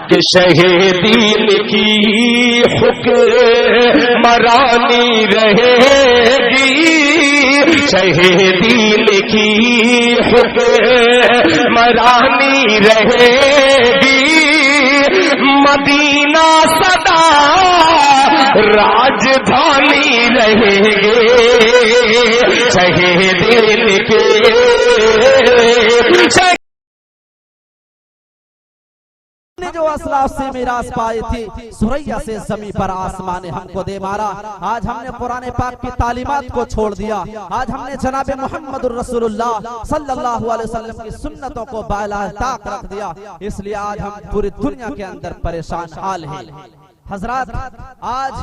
कि शहीदी की हुक्मरानी रहेगी, शहीदी की हुक्मरानी रहेगी, मदीना सदा राजधानी रहेगी, शहीदी की ने जो असलाफ से मिरास पाई थी, सुरैया से जमीन पर आसमान ने हमको दे मारा। आज हमने कुरान पाक की तालीमात को छोड़ दिया, आज हमने जनाब मोहम्मदुर रसूलुल्लाह सल्लल्लाहु अलैहि वसल्लम की सुन्नतों को बालाताक रख दिया। इसलिए आज हम पूरी दुनिया के अंदर परेशान हाल हैं। हजरात, आज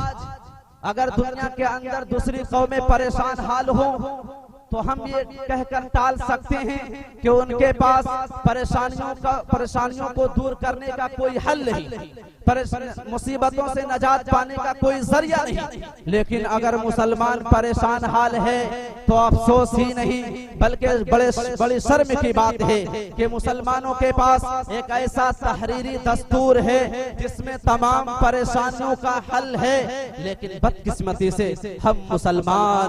अगर दुनिया के अंदर दूसरी कौमें परेशान हाल हो तो हम ये कहकर टाल सकते हैं कि उनके पास परेशानियों को दूर करने का कोई हल नहीं, मुसीबतों से नजात पाने का कोई जरिया नहीं। लेकिन अगर मुसलमान परेशान हाल है तो अफसोस ही नहीं बल्कि बड़ी शर्म की बात है कि मुसलमानों के पास एक ऐसा तहरीरी दस्तूर है जिसमें तमाम परेशानियों का हल है, लेकिन बदकिस्मती से हम मुसलमान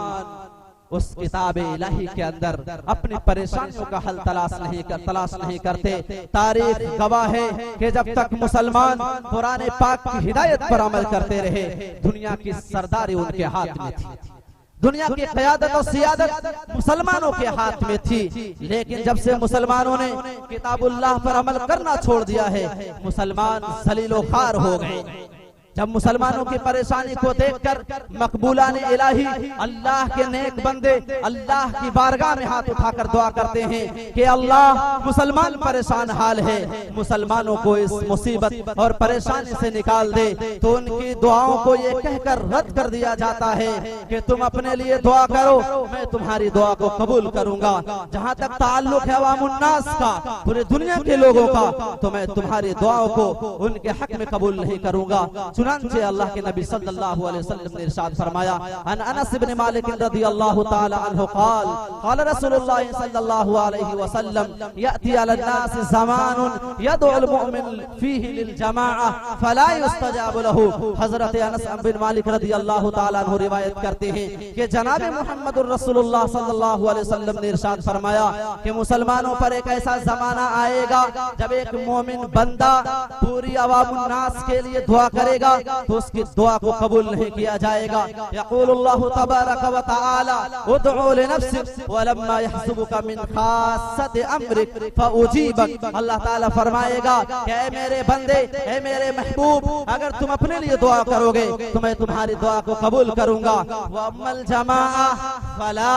उस किताब इलाही के अंदर अपनी परेशानियों का हल तलाश नहीं करते। तारीख गवाह है कि जब तक मुसलमान कुरान पाक की हिदायत पर अमल करते रहे, दुनिया की सरदारी उनके हाथ में थी, दुनिया की क़यादत और सियादत मुसलमानों के हाथ में थी। लेकिन जब से मुसलमानों ने किताबुल्लाह पर अमल करना छोड़ दिया है, मुसलमान जलीलो ख़ार हो गए। जब मुसलमानों की परेशानी को देखकर मकबूलाने इलाही अल्लाह के नेक बंदे अल्लाह की बारगाह में हाथ उठाकर दुआ करते हैं कि अल्लाह मुसलमान परेशान हाल है, मुसलमानों को इस मुसीबत और परेशानी से निकाल दे, तो उनकी दुआओं को ये कहकर रद्द कर दिया जाता है कि तुम अपने लिए दुआ करो, मैं तुम्हारी दुआ को कबूल करूंगा। जहाँ तक ताल्लुक है अवामुन्नास का, पूरी दुनिया के लोगों का, तो मैं तुम्हारी दुआओं को उनके हक में कबूल नहीं करूंगा। चुनांचे अल्लाह के नबी सल्लल्लाहु अलैहि वसल्लम ने इरशाद फरमाया, अन अनस इब्न मालिक रदियल्लाहु ताला अन्हु क़ाल क़ाल रसूलुल्लाह सल्लल्लाहु अलैहि वसल्लम यअती अलन नास ज़मानुन यदउल मुमिन फीहि लिल जमाअह फला युस्तजाबु लहु। हजरत अनस बिन मालिक रदियल्लाहु ताला अन्हु रिवायत करते हैं कि जनाब मुहम्मदुर रसूलुल्लाह सल्लल्लाहु अलैहि वसल्लम ने इरशाद फरमाया कि मुसलमानों पर एक ऐसा जमाना आएगा जब एक मोमिन बंदा पूरी अवामुन्नास के लिए दुआ करेगा तो उसकी दुआ को कबूल नहीं किया जाएगा। यक़ूलुल्लाहु तबारक व तआला उदउ लिनफ्सिक वलम्मा यहसुबुका मिन खासति अम्रिक फउजीबक। अल्लाह ताला फरमाएगा कि ऐ मेरे बंदे, ऐ मेरे महबूब, अगर तुम अपने लिए दुआ करोगे तो मैं तुम्हारी दुआ को कबूल करूंगा। वअम्मल जमाअ फला,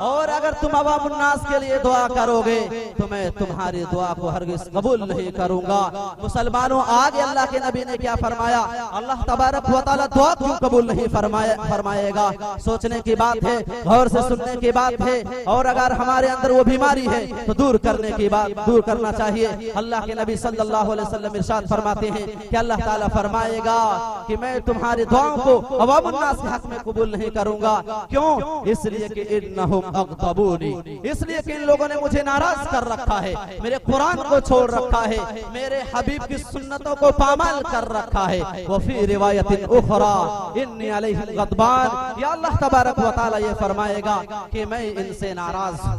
और अगर तुम अवामुन्नास के लिए दुआ करोगे तो मैं तुम्हारी दुआ को हरगिज़ कबूल नहीं करूंगा। मुसलमानों, आगे अल्लाह के नबी ने क्या फरमाया? अल्लाह तबारक व तआला दुआ क्यों कबूल नहीं फरमाएगा? सोचने की बात है, गौर से सुनने की बात है, और अगर हमारे अंदर वो बीमारी है तो दूर करना चाहिए। अल्लाह के नबी सल्लल्लाहु अलैहि वसल्लम इरशाद फरमाते हैं कि अल्लाह ताला फरमाएगा कि मैं तुम्हारी दुआओं को अवामुन्नास के हक में कबूल नहीं करूंगा। क्यों? इसलिए कि इन्नहुम अग़्दबूनी, इसलिए कि इन लोगों ने मुझे नाराज कर रखा है, मेरे कुरान को छोड़ रखा है, मेरे हबीब की सुन्नतों को पामाल कर रखा है। वफी रिवायतिन उखरा इन्नी अलैहिम गज़बान, या अल्लाह तबारक व तआला ये फरमाएगा कि मैं इनसे नाराज हूं।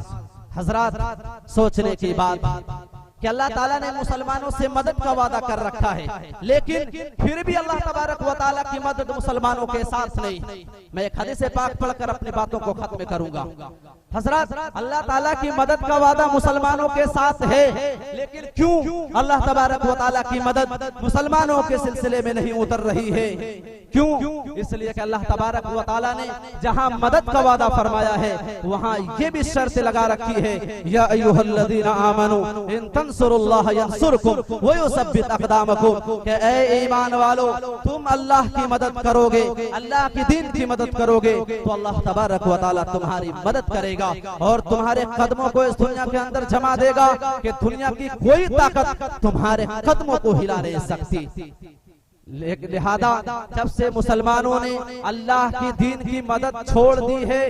हजरात, सोचने की बात कि अल्लाह ताला ने मुसलमानों से मदद का वादा कर रखा है, लेकिन फिर भी अल्लाह तबारक व तआला की मदद मुसलमानों के साथ नहीं। मैं एक हदीस पाक पढ़कर अपनी बातों को खत्म करूंगा। हजरत, अल्लाह ताला की मदद का वादा मुसलमानों के साथ है, लेकिन क्यों अल्लाह तबारक व तआला की मदद मुसलमानों के सिलसिले में नहीं उतर रही है? क्यों? इसलिए कि अल्लाह तबारक व तआला ने जहां मदद का वादा फरमाया है वहां ये भी शर्त लगा रखी है, या अय्युहल्लज़ीना आमनू इन तंसुरुल्लाह यंसुरकुम व युसब्बित अक़दामकुम, कि ऐ ईमान वालो, तुम अल्लाह की मदद करोगे, अल्लाह की दीन की मदद करोगे तो अल्लाह तबारक व तआला तुम्हारी मदद करेगा और तुम्हारे कदमों को इस दुनिया के अंदर जमा देगा कि दुनिया की कोई ताकत तुम्हारे कदमों को हिला नहीं सकती। लिहाजा जब से मुसलमानों ने अल्लाह की दीन की मदद छोड़ दी है,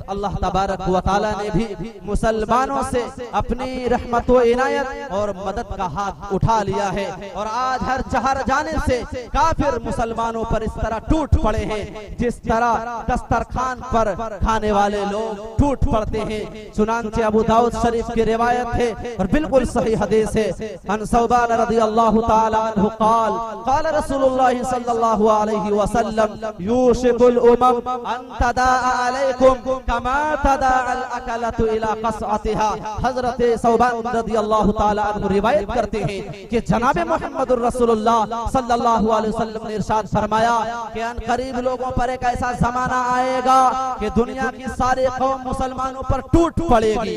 अल्लाह तबारक व तआला ने भी मुसलमानों से अपनी रहमत व इनायत और मदद का हाथ उठा लिया है। और आज हर जहर जाने से काफिर मुसलमानों पर इस तरह टूट पड़े हैं जिस तरह दस्तरखान पर खाने वाले लोग टूट पड़ते हैं। सुनानचे अबू दाऊद शरीफ की रिवायत है और बिल्कुल सही हदीस है। अन सौबान रज़ियल्लाहु तआला अन्हु क़ाल क़ाल रसूलुल्लाह सल्लल्लाहु अलैहि वसल्लम यूशिकुल उमम अन तदाअ अलैकुम कमा तदाअ अल अकलतु इला क़सअतिहा। हजरत सौबान रज़ियल्लाहु तआला अन्हु रिवायत करते हैं कि जनाब मुहम्मदुर रसूलुल्लाह सल्लल्लाहु अलैहि वसल्लम ने इरशाद फरमाया कि अन करीब लोगों पर एक ऐसा जमाना आएगा कि दुनिया की सारी कौम मुसलमानों पर टूट पड़ेगी,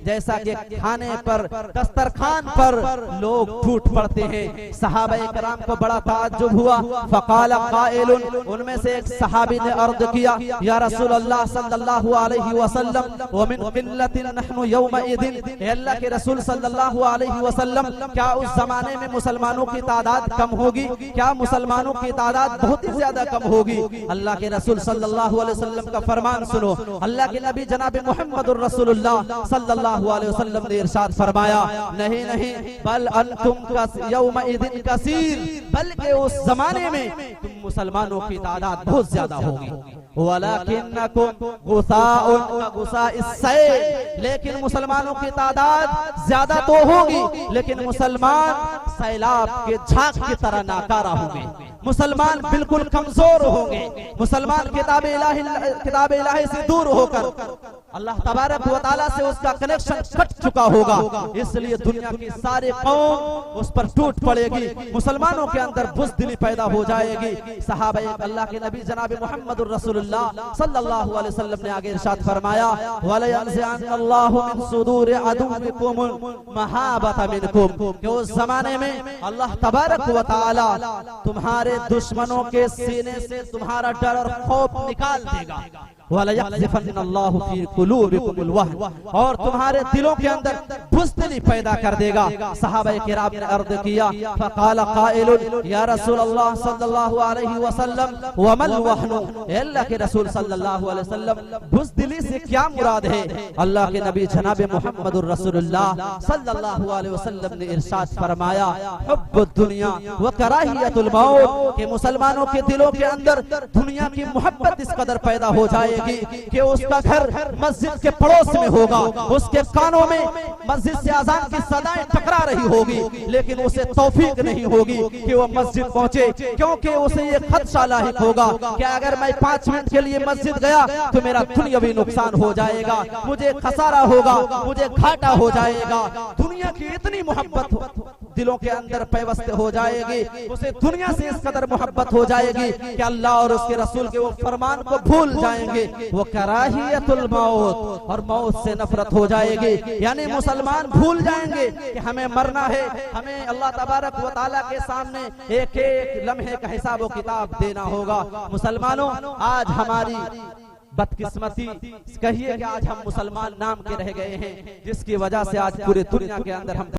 जैसा कि खाने पर दस्तरखान पर लोग टूट पड़ते हैं। सहाबाए किराम को बड़ा ताज्जुब हुआ। फ़क़ाल क़ाइलुन, उनमें से एक सहाबी ने अर्ज़ किया, या रसूल अल्लाह सल्लल्लाहु अलैहि वसल्लम व मिन क़िल्लतिन नहनु यौमइदिन, हे अल्लाह के रसूल सल्लल्लाहु अलैहि वसल्लम, क्या उस जमाने में मुसलमानों की तादाद कम होगी? क्या मुसलमानों की तादाद बहुत ही ज्यादा कम होगी? अल्लाह के रसूल सल्लल्लाहु अलैहि वसल्लम का फरमान सुनो। अल्लाह के नबी जनाब मुहम्मदुर रसूलुल्लाह सल्लल्लाहु अलैहि वसल्लम ने इरशाद फरमाया, नहीं नहीं, बल अंतुम यौमइदिन कसीर, बल्कि उस जमाने में तुम मुसलमानों की तादाद बहुत ज्यादा होगी। वलाकिन्नकुम गुसाउन का गुसाइस सैल, लेकिन मुसलमानों की तादाद ज्यादा तो होगी, लेकिन मुसलमान सैलाब के झाग की तरह नाकारा होंगे, मुसलमान बिल्कुल कमजोर होंगे, मुसलमान किताब इलाही से दूर होकर अल्लाह तबारक व तआला से उसका कनेक्शन कट चुका होगा। इसलिए दुनिया की सारी कौम उस पर टूट पड़ेगी, मुसलमानों के अंदर बुज़दिली पैदा हो जाएगी। सहाबा अल्लाह के नबी जनाब मुहम्मदुर रसूलुल्लाह सल्लल्लाहु अलैहि वसल्लम ने आगे इरशाद फरमाया, वला यंज़अन्नल्लाहु मिन सुदूरि अदुव्विकुम महाबता मिनकुम, कि उस जमाने में अल्लाह तबारक व तआला तुम्हारे दुश्मनों के सीने से तुम्हारा डर और खौफ निकाल देगा। वलयक़ज़िफ़न्नल्लाहु फ़ी क़ुलूबिकुमुल वहन, और तुम्हारे दिलों के अंदर बुज़दिली पैदा कर देगा। सहाबाए किराम ने अर्ज़ किया, फ़क़ाल क़ाइलुन, या रसूल अल्लाह सल्लल्लाहु अलैहि वसल्लम वमल वहनु, अल्लाह के रसूल सल्लल्लाहु अलैहि वसल्लम बुज़दिली से क्या मुराद है? अल्लाह के नबी जनाब मुहम्मदुर रसूलुल्लाह सल्लल्लाहु अलैहि वसल्लम ने इरशाद फरमाया, हुब्बुद दुनिया व कराहियतुल मौत, कि मुसलमानों के दिलों के अंदर दुनिया की मोहब्बत इस कदर पैदा हो जाए कि उसका घर मस्जिद के पड़ोस में होगा, उसके कानों में मस्जिद से अजान की सदाएं टकरा रही होगी, लेकिन उसे तौफीक नहीं होगी कि वो मस्जिद पहुंचे, क्योंकि उसे ये खदशा लाहिक होगा कि अगर मैं 5 मिनट के लिए मस्जिद गया तो मेरा दुनियावी नुकसान हो जाएगा, मुझे खसारा होगा, मुझे घाटा हो जाएगा। दुनिया की इतनी मोहब्बत दिलों के अंदर पैवस्त हो जाएगी, उसे दुनिया से इस कदर मोहब्बत हो जाएगी कि अल्लाह और उसके रसूल के वो फरमान को भूल जाएंगे। वो कराहियतुल मौत, और मौत से नफरत हो जाएगी, यानी मुसलमान भूल जाएंगे कि हमें मरना है, हमें अल्लाह तबारक व तआला के सामने एक एक लम्हे का हिसाब व किताब देना होगा। मुसलमानों, आज हमारी बदकिस्मती कहिए कि आज हम मुसलमान नाम के रह गए हैं, जिसकी वजह से आज पूरे दुनिया के अंदर हम